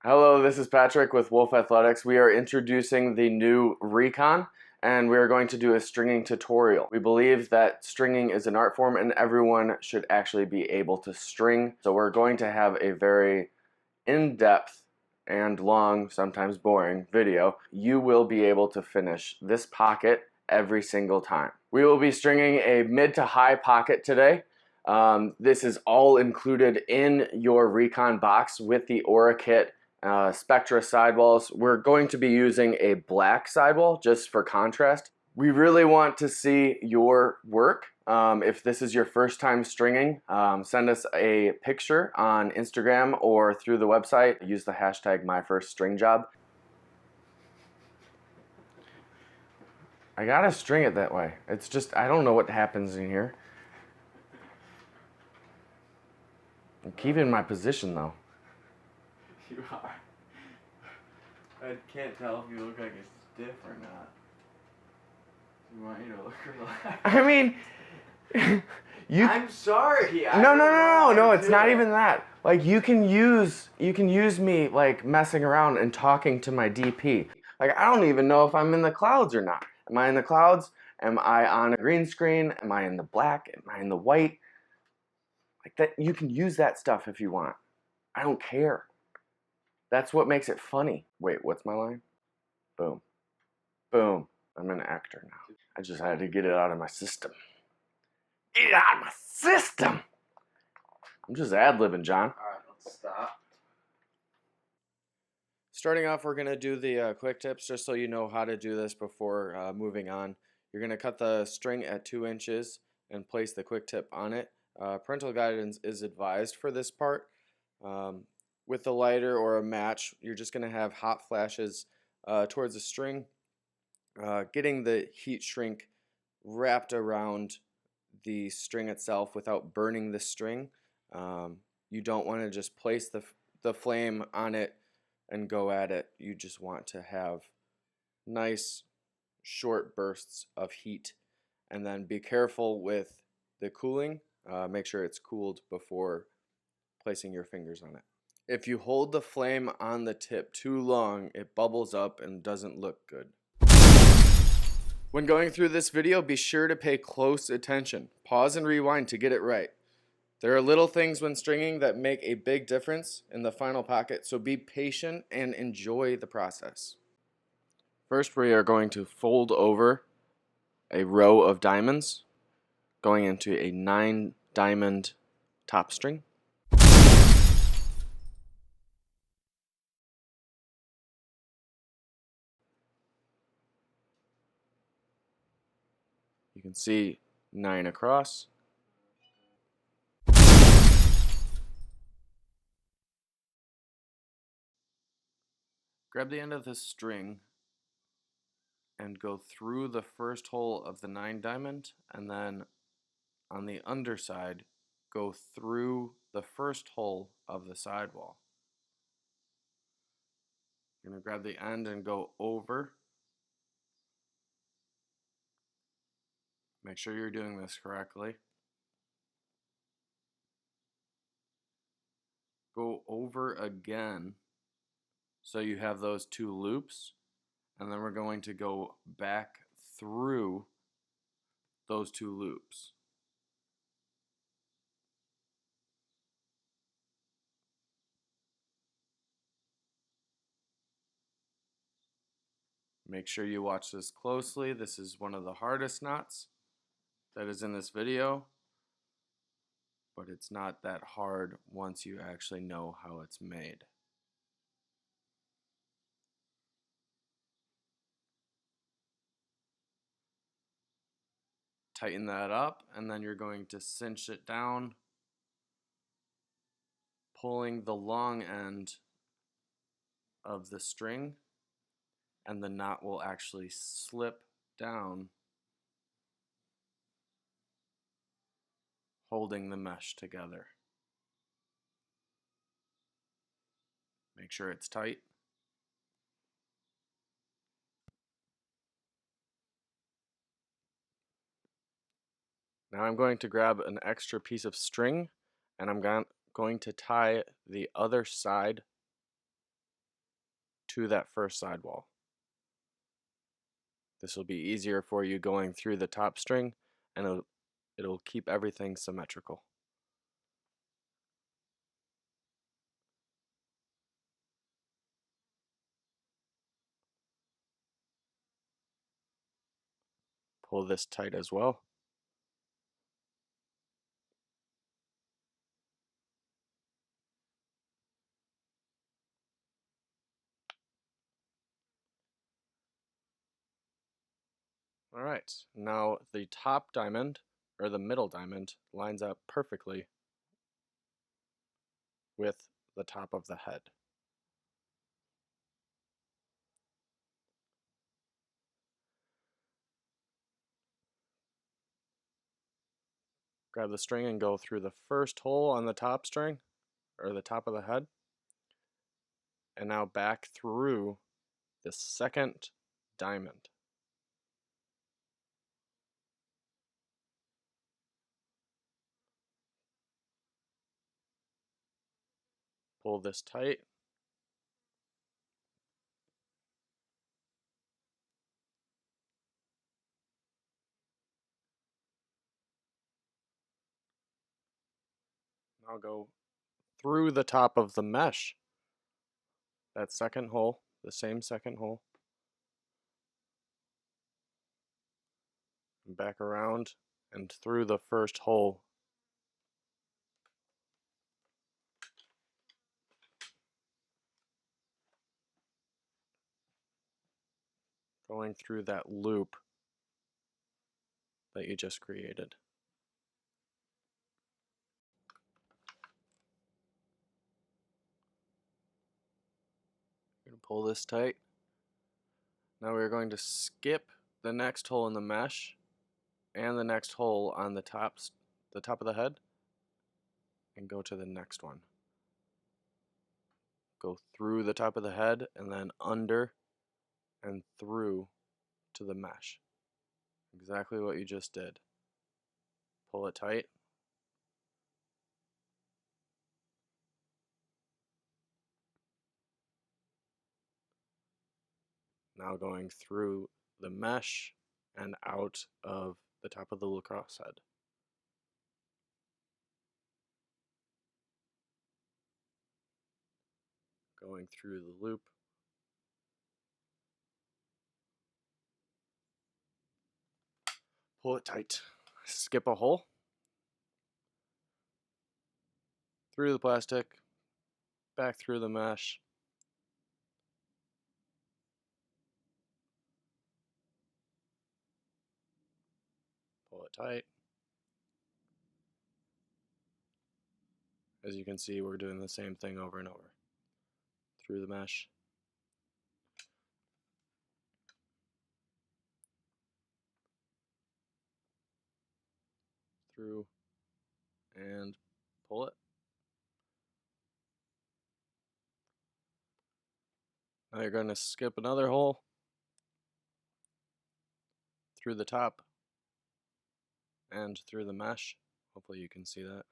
Hello, this is Patrick with Wolf Athletics. We are introducing the new Recon and we are going to do a stringing tutorial. We believe that stringing is an art form and everyone should actually be able to string. So we're going to have a very in-depth and long, sometimes boring video. You will be able to finish this pocket every single time. We will be stringing a mid to high pocket today. This is all included in your Recon box with the Orakit Spectra sidewalls. We're going to be using a black sidewall just for contrast. We really want to see your work. If this is your first time stringing, send us a picture on Instagram or through the website. Use the hashtag #MyFirstStringJob. I gotta string it that way. It's just, I don't know what happens in here. I'm keeping my position though. You are. I can't tell if you look like it's stiff or not. You want you to look relaxed. I mean, I'm sorry. No, it's not even that. Like you can use me like messing around and talking to my DP. Like I don't even know if I'm in the clouds or not. Am I in the clouds? Am I on a green screen? Am I in the black? Am I in the white? Like that, you can use that stuff if you want. I don't care. That's what makes it funny. Wait, what's my line? Boom. Boom. I'm an actor now. I just had to get it out of my system. Get it out of my system! I'm just ad-libbing, John. Alright, let's stop. Starting off, we're going to do the quick tips just so you know how to do this before moving on. You're going to cut the string at 2 inches and place the quick tip on it. Parental guidance is advised for this part. With a lighter or a match, you're just going to have hot flashes towards the string, getting the heat shrink wrapped around the string itself without burning the string. You don't want to just place the flame on it and go at it. You just want to have nice short bursts of heat, and then be careful with the cooling. Make sure it's cooled before placing your fingers on it. If you hold the flame on the tip too long, it bubbles up and doesn't look good. When going through this video, be sure to pay close attention. Pause and rewind to get it right. There are little things when stringing that make a big difference in the final pocket, so be patient and enjoy the process. First, we are going to fold over a row of diamonds, going into a 9-diamond top string. You can see 9 across. Grab the end of this string and go through the first hole of the 9-diamond, and then on the underside, go through the first hole of the sidewall. You're going to grab the end and go over. Make sure you're doing this correctly. Go over again so you have those 2 loops, and then we're going to go back through those 2 loops. Make sure you watch this closely. This is one of the hardest knots that is in this video, but it's not that hard once you actually know how it's made. Tighten that up, and then you're going to cinch it down, pulling the long end of the string, and the knot will actually slip down, holding the mesh together. Make sure it's tight. Now I'm going to grab an extra piece of string, and I'm going to tie the other side to that first sidewall. This will be easier for you going through the top string, and it'll keep everything symmetrical. Pull this tight as well. All right, now the top diamond, or the middle diamond, lines up perfectly with the top of the head. Grab the string and go through the first hole on the top string, or the top of the head, and now back through the second diamond. Pull this tight. Now go through the top of the mesh. That second hole, the same second hole. And back around and through the first hole. Going through that loop that you just created. You're going to pull this tight. Now we're going to skip the next hole in the mesh and the next hole on the top of the head and go to the next one. Go through the top of the head and then under and through to the mesh. Exactly what you just did. Pull it tight. Now going through the mesh and out of the top of the lacrosse head. Going through the loop. Pull it tight. Skip a hole. Through the plastic. Back through the mesh. Pull it tight. As you can see, we're doing the same thing over and over. Through the mesh. Through and pull it. Now you're going to skip another hole through the top and through the mesh. Hopefully you can see that.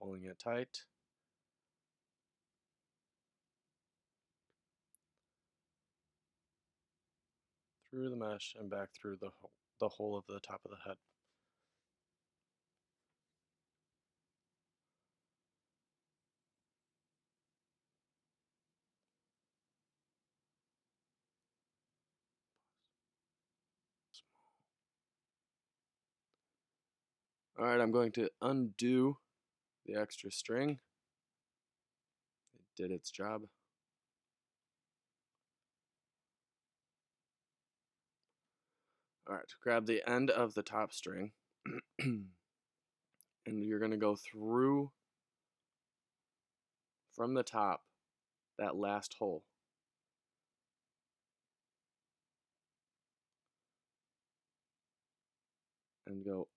Pulling it tight. Through the mesh and back through the hole of the top of the head. Alright, I'm going to undo the extra string. It did its job. Alright, grab the end of the top string and you're going to go through from the top that last hole. And go,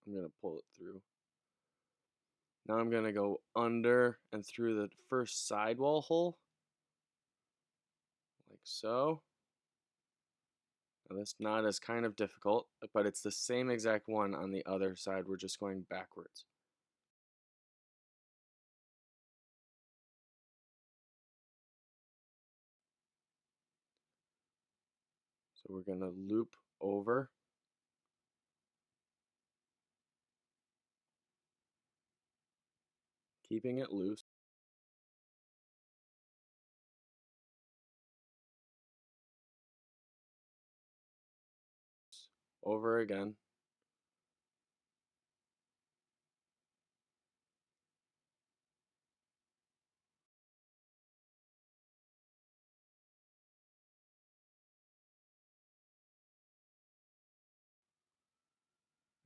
I'm going to pull it through. Now I'm going to go under and through the first sidewall hole, like so. Now that's not as kind of difficult, but it's the same exact one on the other side. We're just going backwards. So we're going to loop over. Keeping it loose. Over again.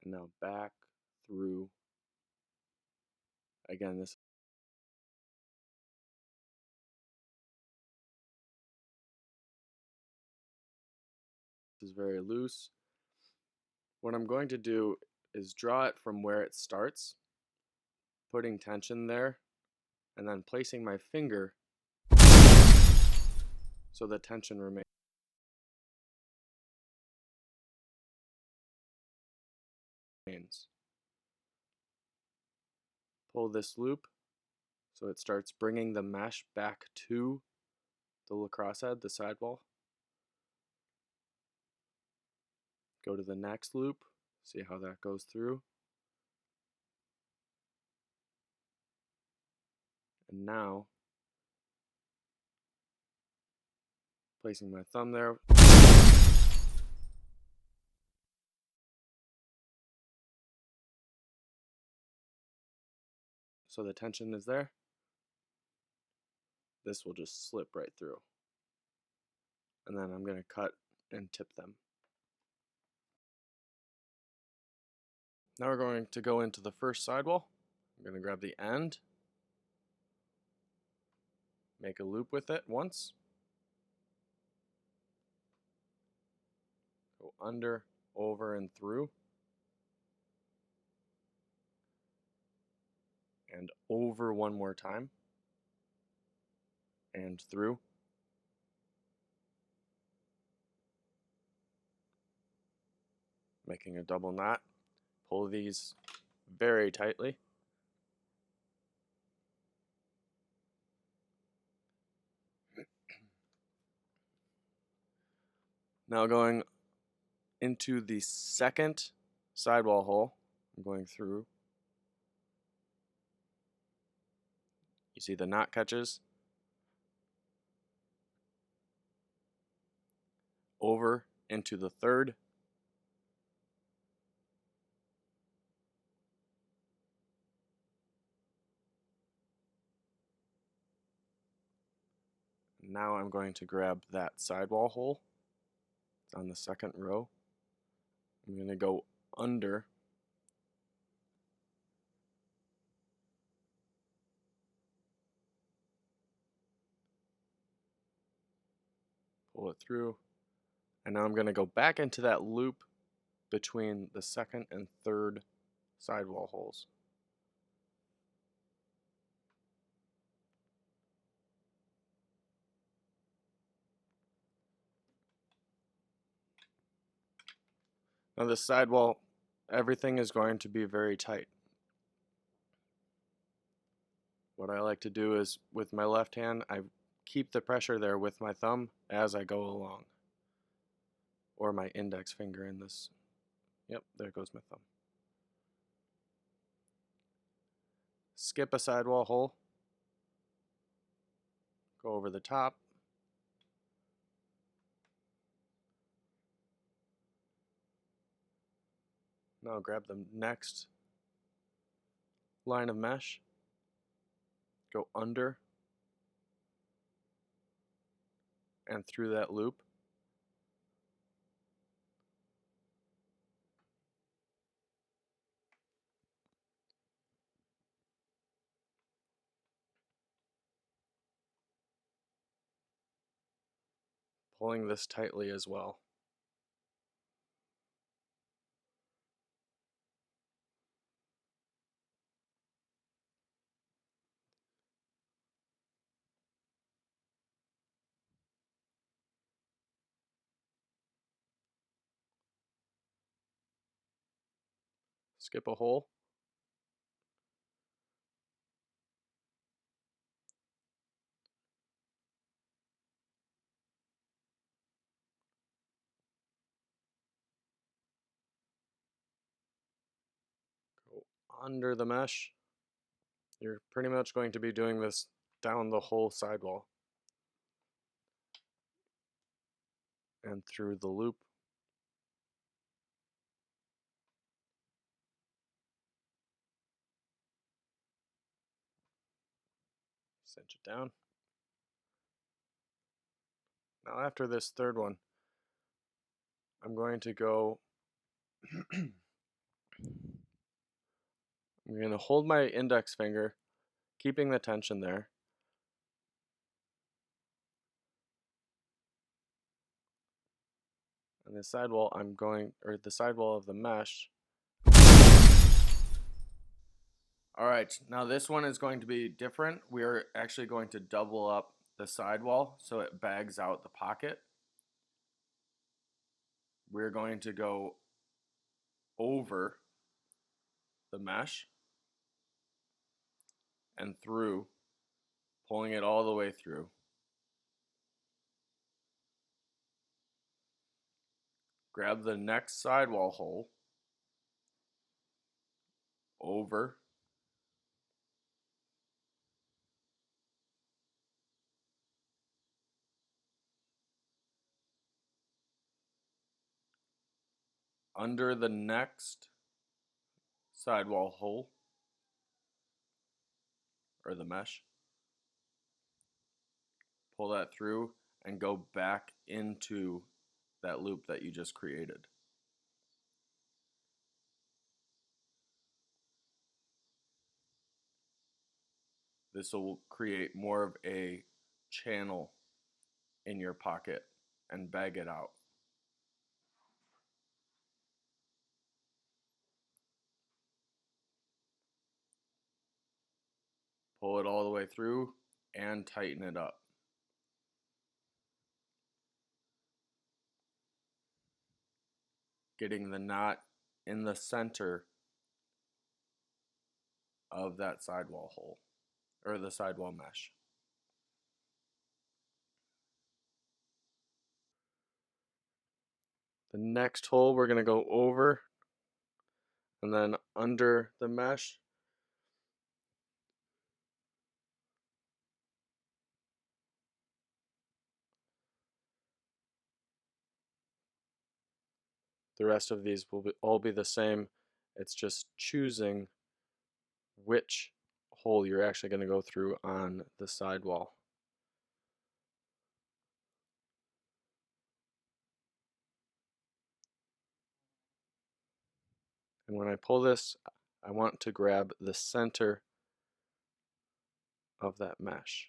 And now back through. Again, this is very loose. What I'm going to do is draw it from where it starts, putting tension there, and then placing my finger so the tension remains. Pull this loop so it starts bringing the mesh back to the lacrosse head, the sidewall. Go to the next loop, see how that goes through. And now, placing my thumb there, so the tension is there, this will just slip right through. And then I'm going to cut and tip them. Now we're going to go into the first sidewall. I'm going to grab the end, make a loop with it once, go under, over, and through, and over one more time, and through. Making a double knot. Pull these very tightly. Now going into the second sidewall hole, I'm going through. You see the knot catches. Over into the third. Now I'm going to grab that sidewall hole. It's on the second row. I'm going to go under. Pull it through. And now I'm going to go back into that loop between the second and third sidewall holes. Now the sidewall, everything is going to be very tight. What I like to do is with my left hand, I keep the pressure there with my thumb as I go along. Or my index finger in this. Yep, there goes my thumb. Skip a sidewall hole. Go over the top. Now grab the next line of mesh. Go under and through that loop. Pulling this tightly as well. Skip a hole. under the mesh. You're pretty much going to be doing this down the whole sidewall and through the loop. Cinch it down. Now after this third one, I'm going to go I'm going to hold my index finger, keeping the tension there. And the sidewall the sidewall of the mesh. Alright, now this one is going to be different. We're actually going to double up the sidewall so it bags out the pocket. We're going to go over the mesh and through, pulling it all the way through. Grab the next sidewall hole, over, under the next sidewall hole, or the mesh, pull that through and go back into that loop that you just created. This will create more of a channel in your pocket and bag it out. Pull it all the way through and tighten it up. Getting the knot in the center of that sidewall hole, or the sidewall mesh. The next hole we're going to go over and then under the mesh. The rest of these will all be the same. It's just choosing which hole you're actually going to go through on the sidewall. And when I pull this, I want to grab the center of that mesh.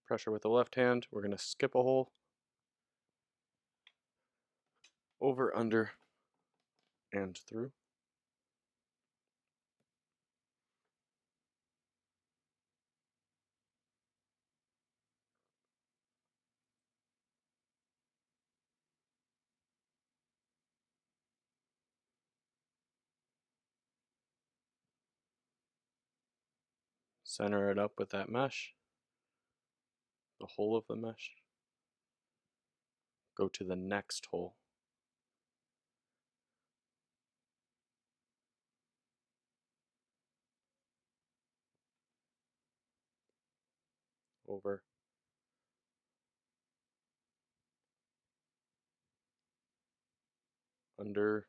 Pressure with the left hand, we're going to skip a hole, over, under, and through. Center it up with that mesh, the hole of the mesh. Go to the next hole. Over, under,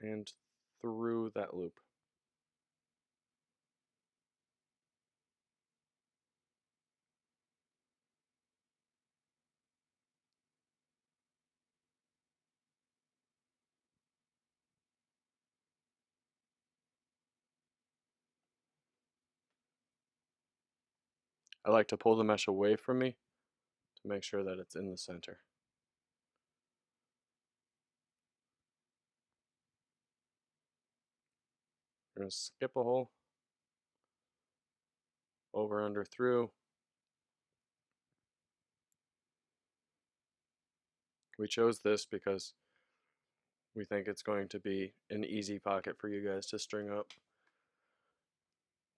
and through that loop. I like to pull the mesh away from me to make sure that it's in the center. We're going to skip a hole, over, under, through. We chose this because we think it's going to be an easy pocket for you guys to string up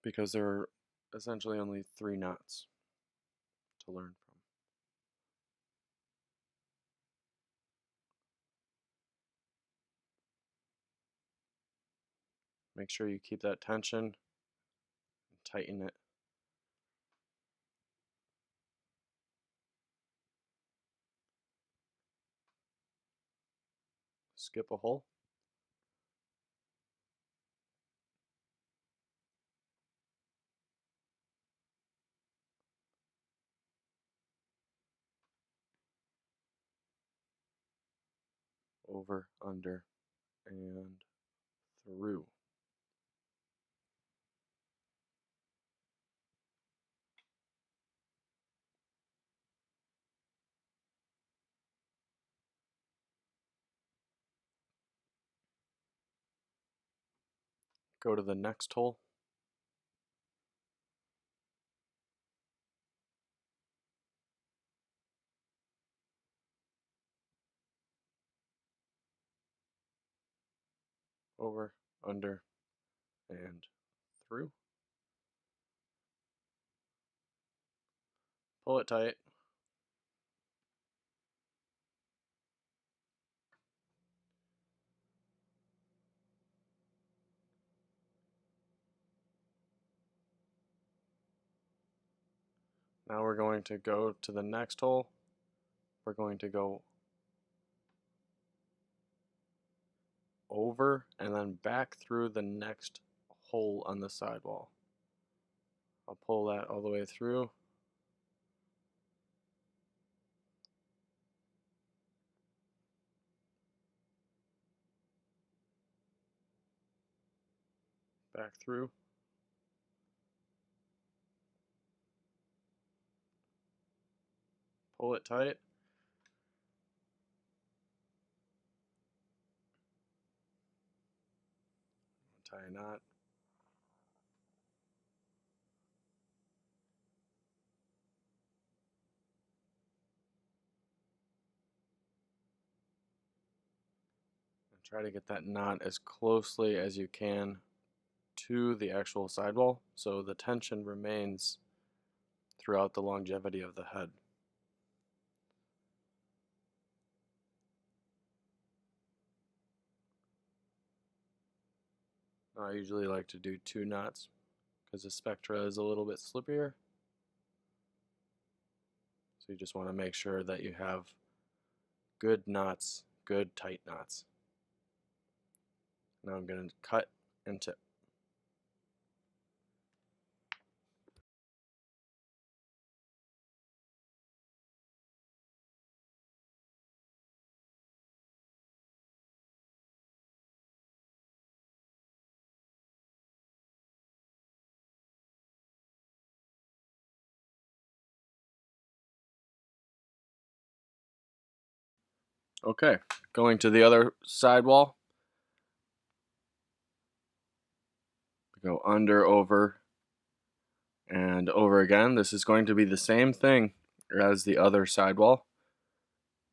because there are essentially only 3 knots to learn from. Make sure you keep that tension and tighten it. Skip a hole. Over, under, and through. Go to the next hole. Over, under, and through. Pull it tight. Now we're going to go to the next hole. We're going to go over and then back through the next hole on the sidewall. I'll pull that all the way through. Back through. Pull it tight. Tie a knot. And try to get that knot as closely as you can to the actual sidewall so the tension remains throughout the longevity of the head. I usually like to do 2 knots because the Spectra is a little bit slippier. So you just want to make sure that you have good knots, good tight knots. Now I'm going to cut and tip. Okay, going to the other sidewall. Go under, over, and over again. This is going to be the same thing as the other sidewall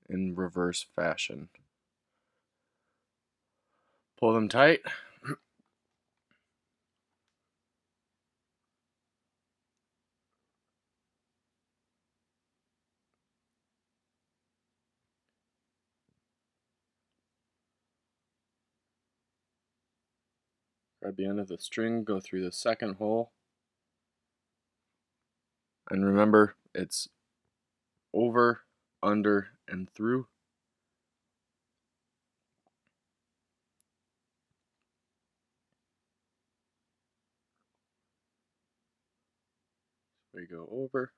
in reverse fashion. Pull them tight. Grab the end of the string, go through the second hole. And remember, it's over, under, and through. We go over.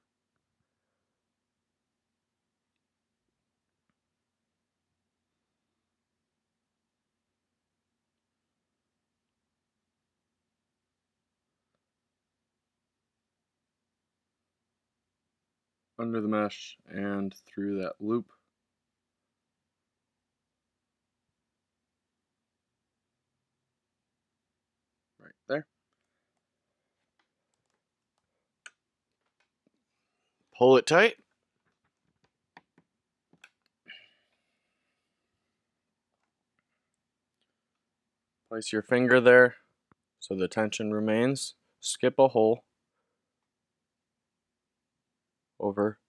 Under the mesh and through that loop. Right there. Pull it tight. Place your finger there so the tension remains. Skip a hole over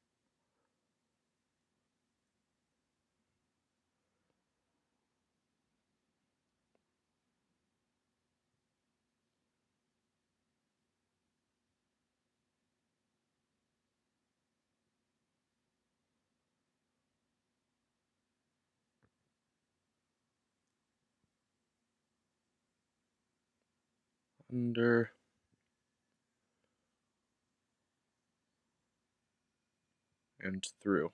under and through.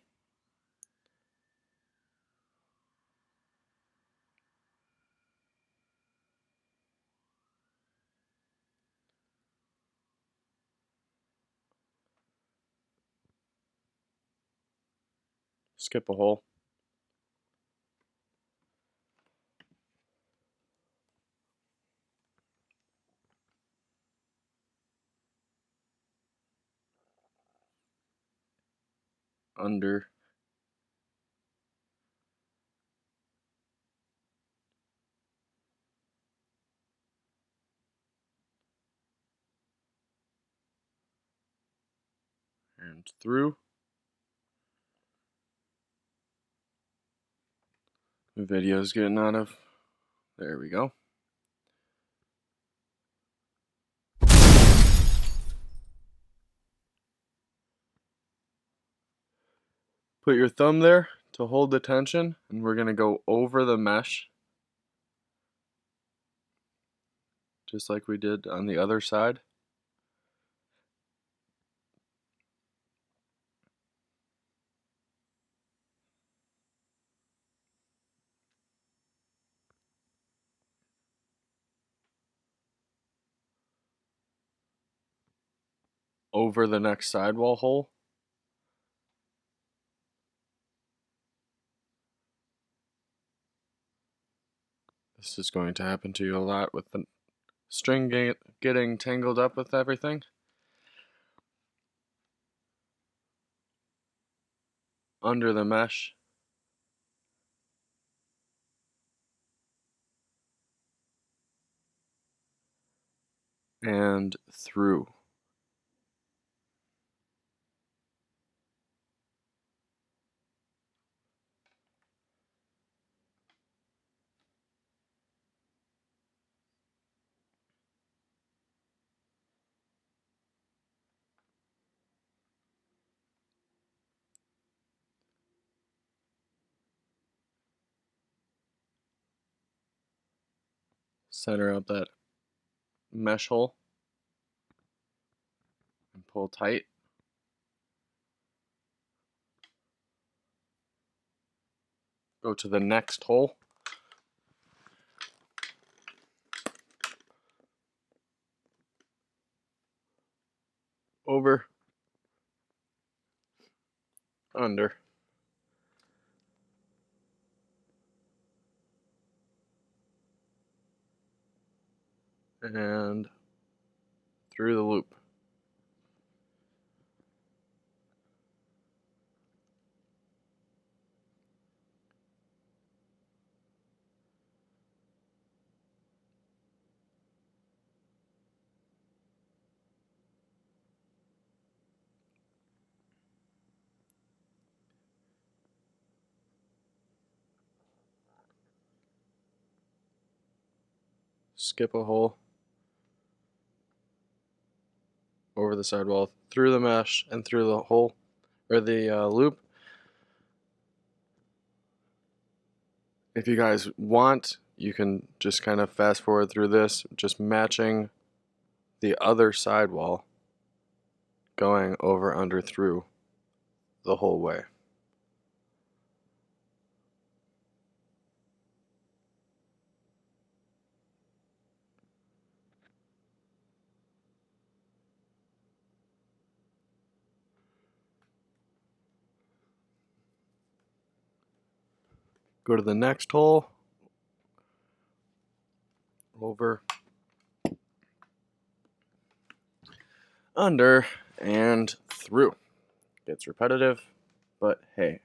Skip a hole. Under and through. The video's getting out of. There we go. Put your thumb there to hold the tension, and we're going to go over the mesh, just like we did on the other side. Over the next sidewall hole. This is going to happen to you a lot with the string getting tangled up with everything. Under the mesh. And through. Center up that mesh hole and pull tight. Go to the next hole. Over. Under. And through the loop. Skip a hole. Over the sidewall, through the mesh, and through the hole, or the loop. If you guys want, you can just kind of fast forward through this, just matching the other sidewall, going over, under, through the whole way. Go to the next hole, over, under, and through. Gets repetitive, but hey.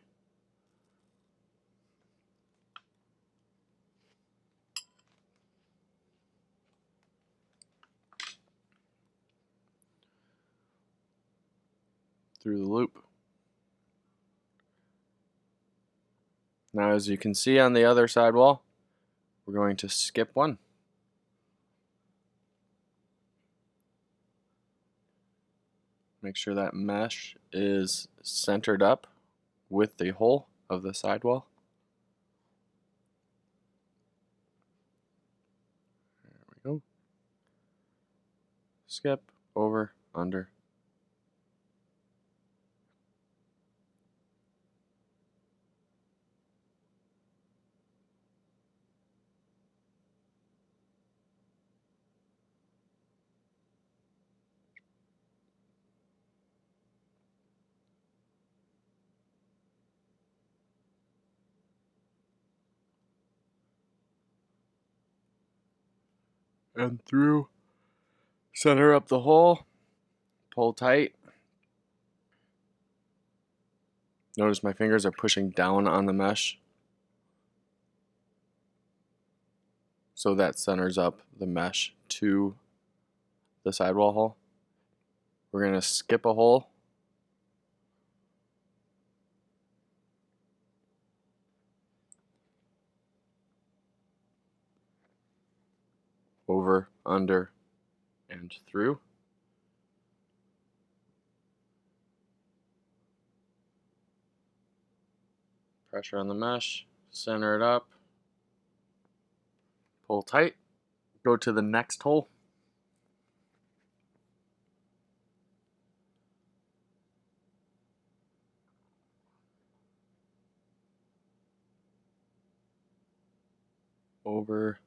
through the loop. Now, as you can see on the other sidewall, we're going to skip one. Make sure that mesh is centered up with the hole of the sidewall. There we go. Skip, over, under. And through. Center up the hole. Pull tight. Notice my fingers are pushing down on the mesh, so that centers up the mesh to the sidewall hole. We're going to skip a hole. Over, under, and through. Pressure on the mesh, center it up, pull tight, go to the next hole. Over,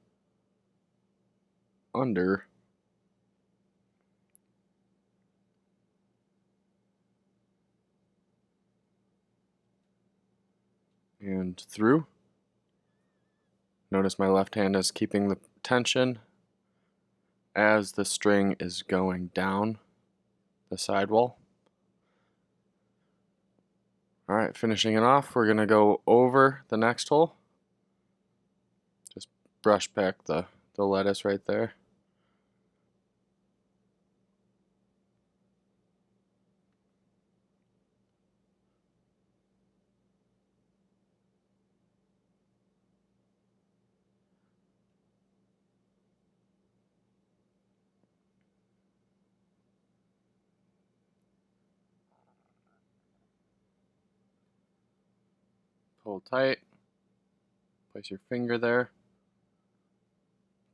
under, and through. Notice my left hand is keeping the tension as the string is going down the sidewall. Alright, finishing it off, we're going to go over the next hole. Just brush back the lettuce right there. Pull tight. Place your finger there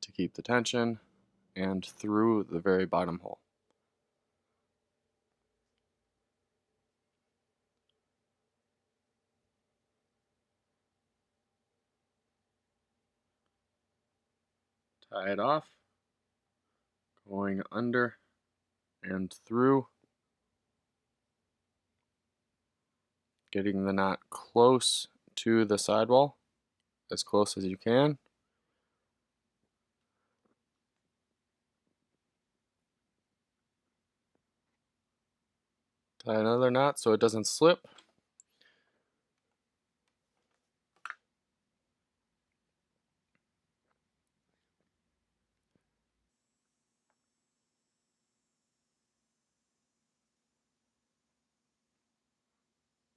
to keep the tension, and through the very bottom hole. Tie it off, going under and through, getting the knot close to the sidewall, as close as you can. Tie another knot so it doesn't slip.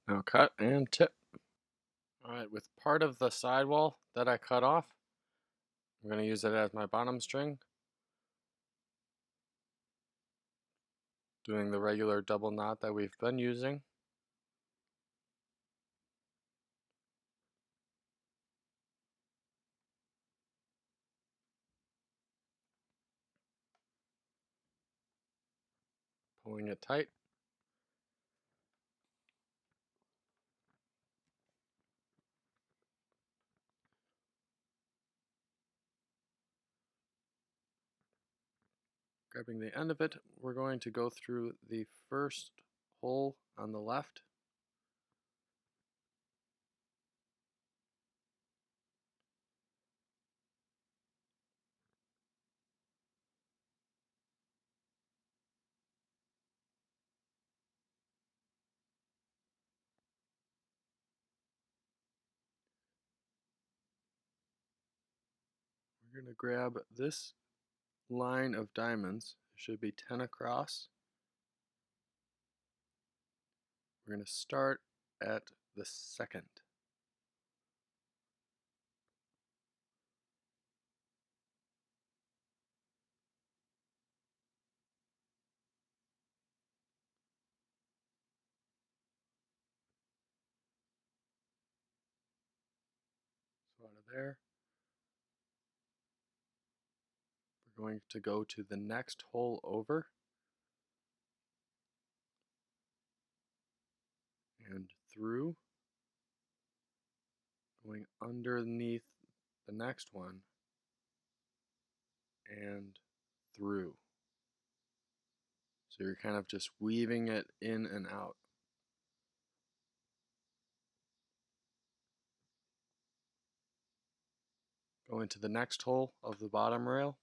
Now cut and tip. Alright, with part of the sidewall that I cut off, I'm going to use it as my bottom string. Doing the regular double knot that we've been using. Pulling it tight. Grabbing the end of it, we're going to go through the first hole on the left. We're going to grab this line of diamonds. It should be 10 across. We're going to start at the second. So out of there, we're going to go to the next hole over and through, going underneath the next one and through. So you're kind of just weaving it in and out. Go into the next hole of the bottom rail.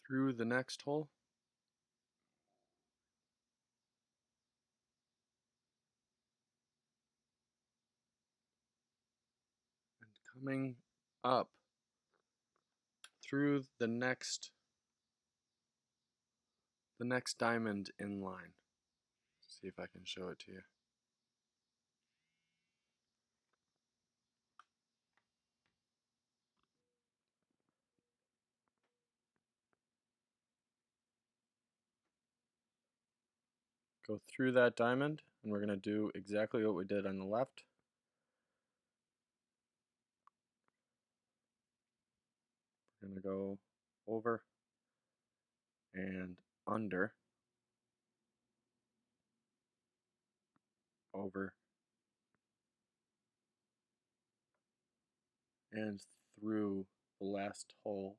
Through the next hole. And coming up through the next diamond in line. See if I can show it to you. Go through that diamond, and we're going to do exactly what we did on the left. We're going to go over and under, over, and through the last hole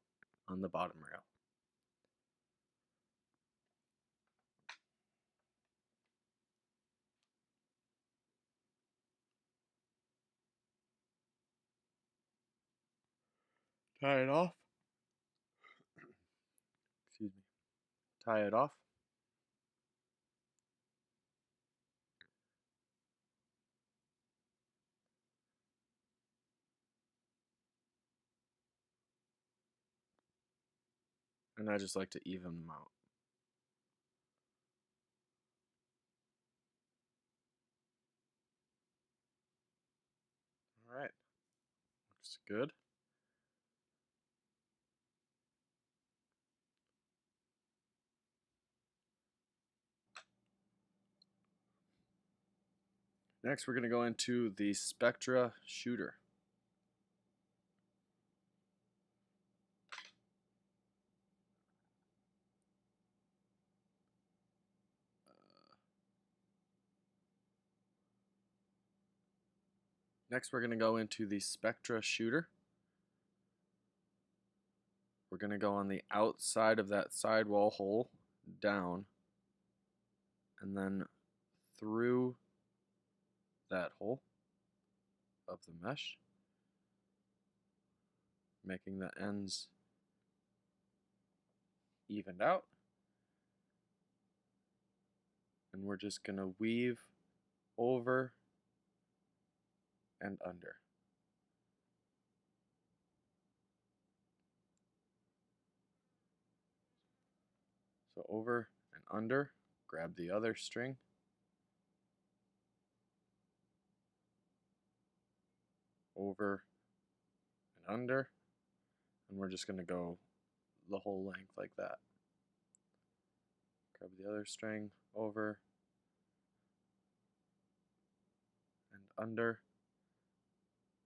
on the bottom rail. Tie it off. Excuse me. Tie it off. And I just like to even them out. Alright, looks good. Next we're going to go into the Spectra shooter. Next we're going to go into the Spectra shooter. We're going to go on the outside of that sidewall hole, down, and then through that hole of the mesh, making the ends evened out. And we're just going to weave over and under. So over and under, grab the other string, over and under, and we're just going to go the whole length like that. Grab the other string, over and under,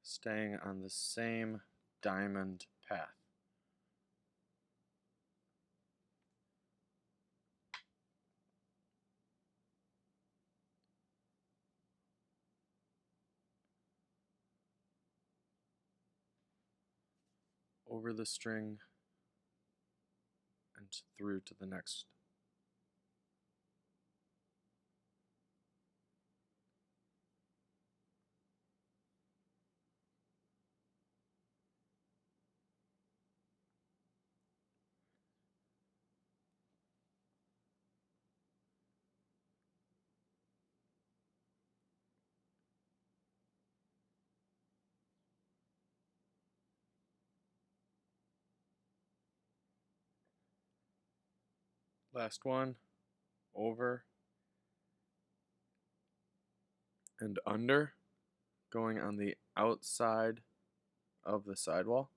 staying on the same diamond path. Over the string and through to the next. Last one, over and under, going on the outside of the sidewall.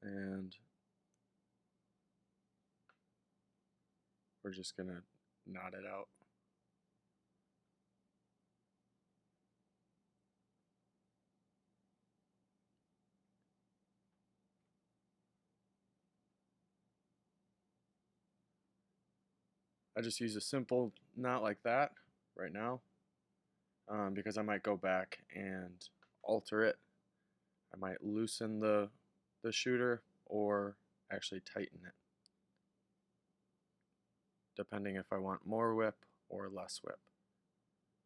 And we're just going to knot it out. I just use a simple knot like that right now because I might go back and alter it. I might loosen the shooter or actually tighten it, depending if I want more whip or less whip.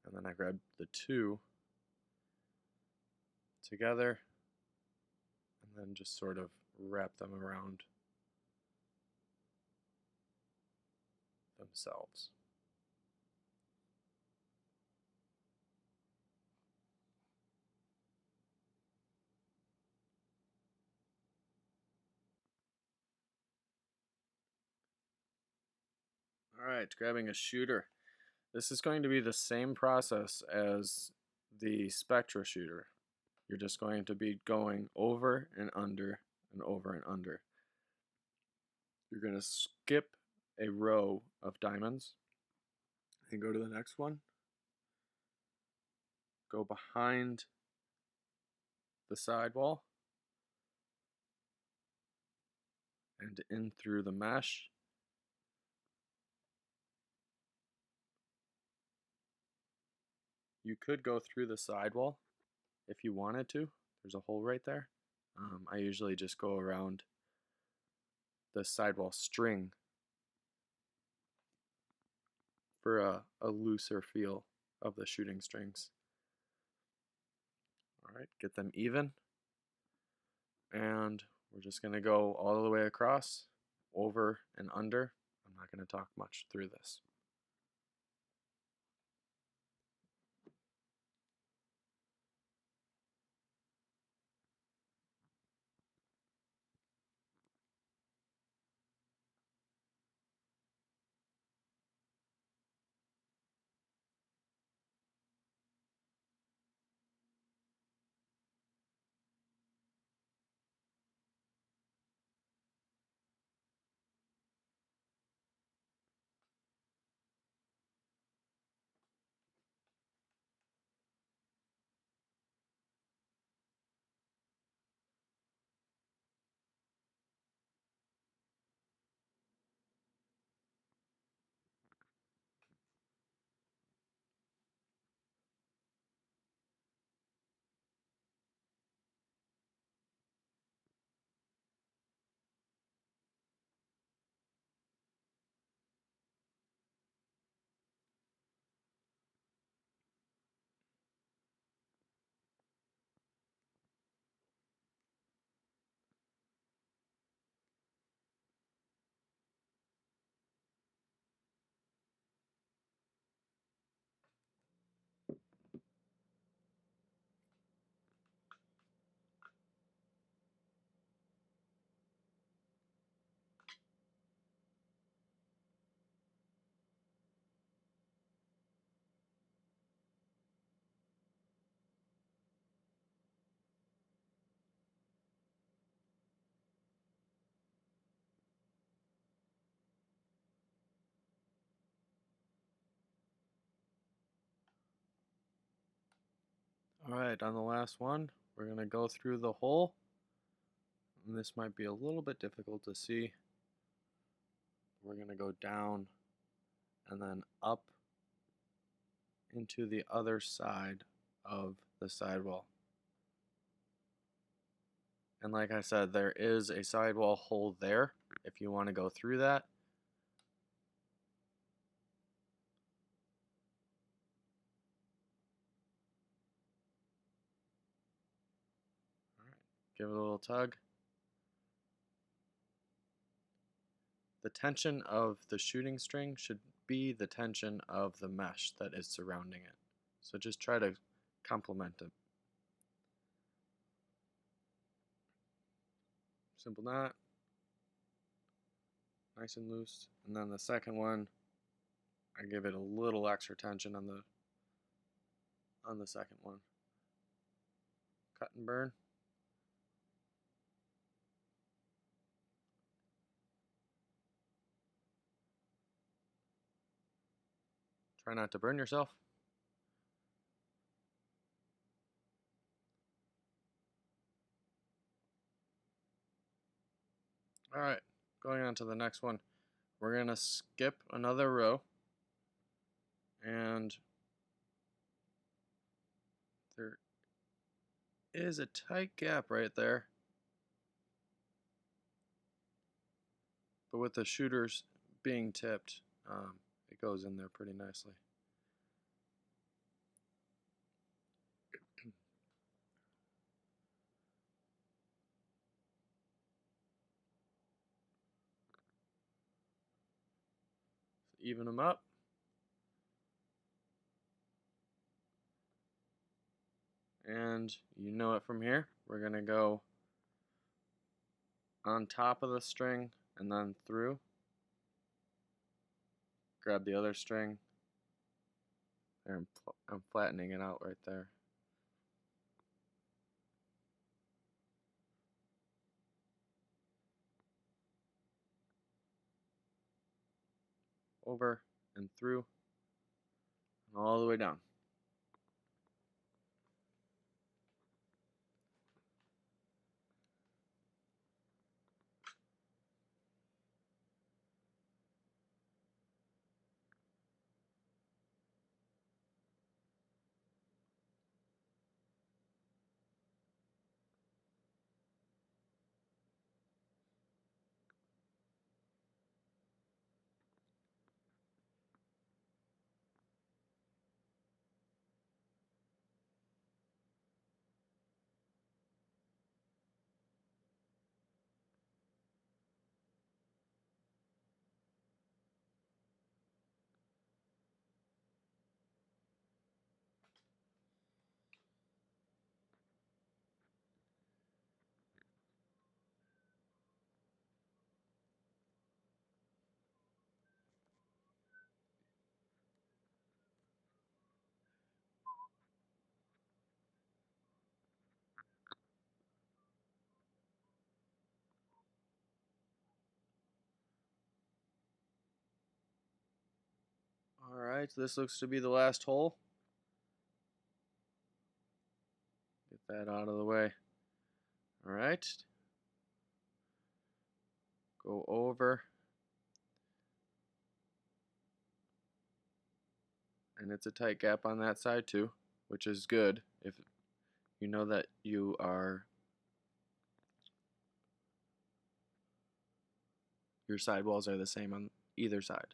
And then I grab the two together and then just sort of wrap them around themselves. Alright, grabbing a shooter. This is going to be the same process as the Spectra shooter. You're just going to be going over and under and over and under. You're going to skip a row of diamonds and go to the next one. Go behind the sidewall and in through the mesh. You could go through the sidewall if you wanted to. There's a hole right there. I usually just go around the sidewall string for a looser feel of the shooting strings. Alright, get them even. And we're just going to go all the way across, over and under. I'm not going to talk much through this. Alright, on the last one, we're going to go through the hole. And this might be a little bit difficult to see. We're going to go down and then up into the other side of the sidewall. And like I said, there is a sidewall hole there if you want to go through that. Alright, give it a little tug. The tension of the shooting string should be the tension of the mesh that is surrounding it. So just try to complement it. simple knot, nice and loose. And then the second one, I give it a little extra tension on the second one. Cut and burn. Try not to burn yourself. Alright, going on to the next one. We're going to skip another row, and there is a tight gap right there, but with the shooters being tipped, it goes in there pretty nicely. Even them up. And you know it from here. We're going to go on top of the string and then through. Grab the other string. There, I'm flattening it out right there. Over and through and all the way down. Alright, this looks to be the last hole. Get that out of the way. Alright. Go over. And it's a tight gap on that side too, which is good if you know that your sidewalls are the same on either side.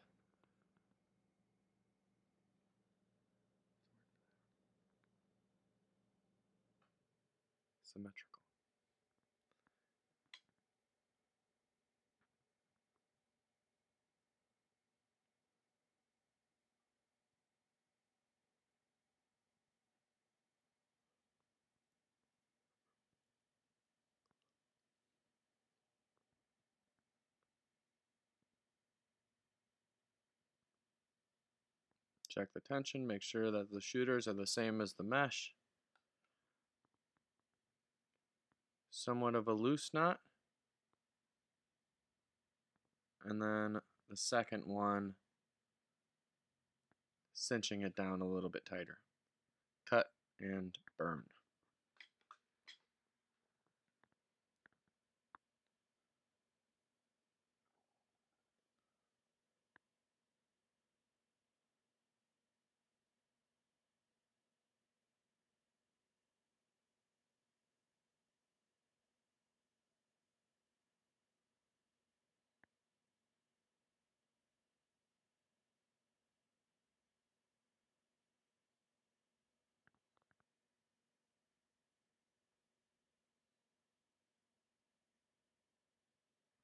Symmetrical. Check the tension, make sure that the shooters are the same as the mesh. Somewhat of a loose knot. And then the second one, cinching it down a little bit tighter. Cut and burn.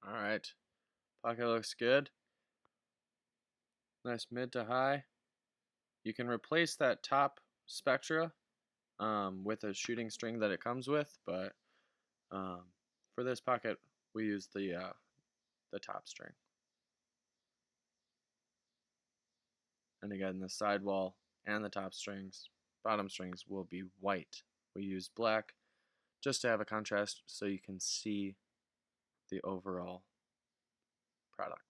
Alright, pocket looks good. Nice mid to high. You can replace that top spectra with a shooting string that it comes with, but for this pocket, we use the top string. And again, the sidewall and the top strings, bottom strings will be white. We use black just to have a contrast so you can see the overall product.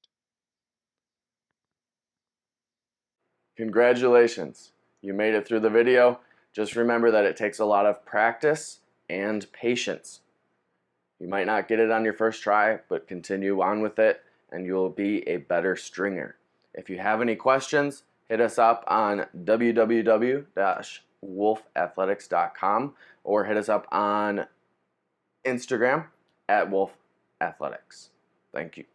Congratulations, you made it through the video. Just remember that it takes a lot of practice and patience. You might not get it on your first try, but continue on with it and you'll be a better stringer. If you have any questions, hit us up on www.wolfathletics.com or hit us up on Instagram @wolfathletics. Thank you.